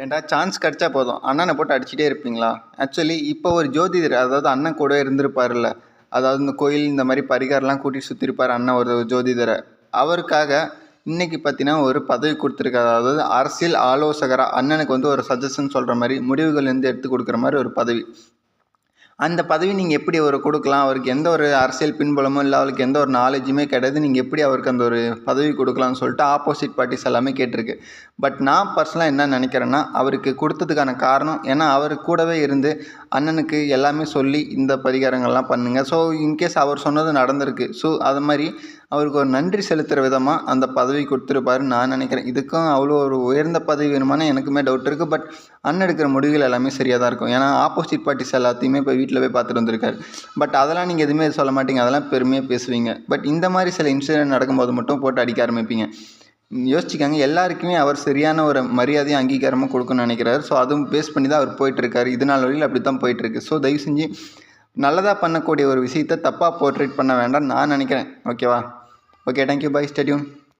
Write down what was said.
ஏன்டா சான்ஸ் கிடைச்சா போதும் அண்ணனை போட்டு அடிச்சுட்டே இருப்பீங்களா? ஆக்சுவலி இப்போ ஒரு ஜோதிடர், அதாவது அண்ணன் கூட இருந்திருப்பார்ல, அதாவது இந்த கோயில் இந்த மாதிரி பரிகாரம்லாம் கூட்டிகிட்டு சுற்றிருப்பார் அண்ணன் ஒரு ஜோதிடரை. அவருக்காக இன்னைக்கு பார்த்தீங்கன்னா ஒரு பதவி கொடுத்துருக்காரு. அதாவது அரசியல் ஆலோசகராக அண்ணனுக்கு வந்து ஒரு சஜஷன் சொல்கிற மாதிரி, முடிவுகள் வந்து எடுத்து கொடுக்குற மாதிரி ஒரு பதவி. அந்த பதவி நீங்கள் எப்படி அவர் கொடுக்கலாம்? அவருக்கு எந்த ஒரு அரசியல் பின்புலமோ இல்லை, அவருக்கு எந்த ஒரு நாலேஜுமே கிடையாது. நீங்கள் எப்படி அவருக்கு அந்த ஒரு பதவி கொடுக்கலாம்னு சொல்லிட்டு ஆப்போசிட் பார்ட்டிஸ் எல்லாமே கேட்டிருக்கு. பட் நான் பர்சனலாக என்ன நினைக்கிறேன்னா, அவருக்கு கொடுத்ததுக்கான காரணம், ஏன்னா அவர் கூடவே இருந்து அண்ணனுக்கு எல்லாமே சொல்லி இந்த பரிகாரங்கள்லாம் பண்ணுங்கள். ஸோ இன்கேஸ் அவர் சொன்னது நடந்திருக்கு. ஸோ அது மாதிரி அவருக்கு ஒரு நன்றி செலுத்துகிற விதமாக அந்த பதவி கொடுத்துருப்பாருன்னு நான் நினைக்கிறேன். இதுக்கும் அவ்வளோ ஒரு உயர்ந்த பதவி வேணுமான்னு எனக்குமே டவுட் இருக்குது. பட் அண்ணன் எடுக்கிற முடிவுகள் எல்லாமே சரியாக தான் இருக்கும். ஏன்னா ஆப்போசிட் பார்ட்டிஸ் எல்லாத்தையுமே இப்போ வீட்டில் போய் பார்த்துட்டு வந்திருக்காரு. பட் அதெல்லாம் நீங்கள் எதுவுமே சொல்ல மாட்டீங்க, அதெல்லாம் பெருமையாக பேசுவீங்க. பட் இந்த மாதிரி சில இன்சிடென்ட் நடக்கும்போது மட்டும் போட்டு அடிக்க ஆரம்பிப்பீங்க. யோசிச்சுக்காங்க, எல்லாருக்குமே அவர் சரியான ஒரு மரியாதையும் அங்கீகாரமும் கொடுக்கணும்னு நினைக்கிறாரு. ஸோ அதுவும் பேஸ் பண்ணி தான் அவர் போயிட்டுருக்காரு. இது நாள் வரையில் அப்படி தான் போயிட்டுருக்கு. ஸோ தயவு செஞ்சு நல்லதாக பண்ணக்கூடிய ஒரு விஷயத்தை தப்பாக போர்ட்ரேட் பண்ண வேண்டாம் நான் நினைக்கிறேன். ஓகேவா? Okay, thank you, bye, stay tune.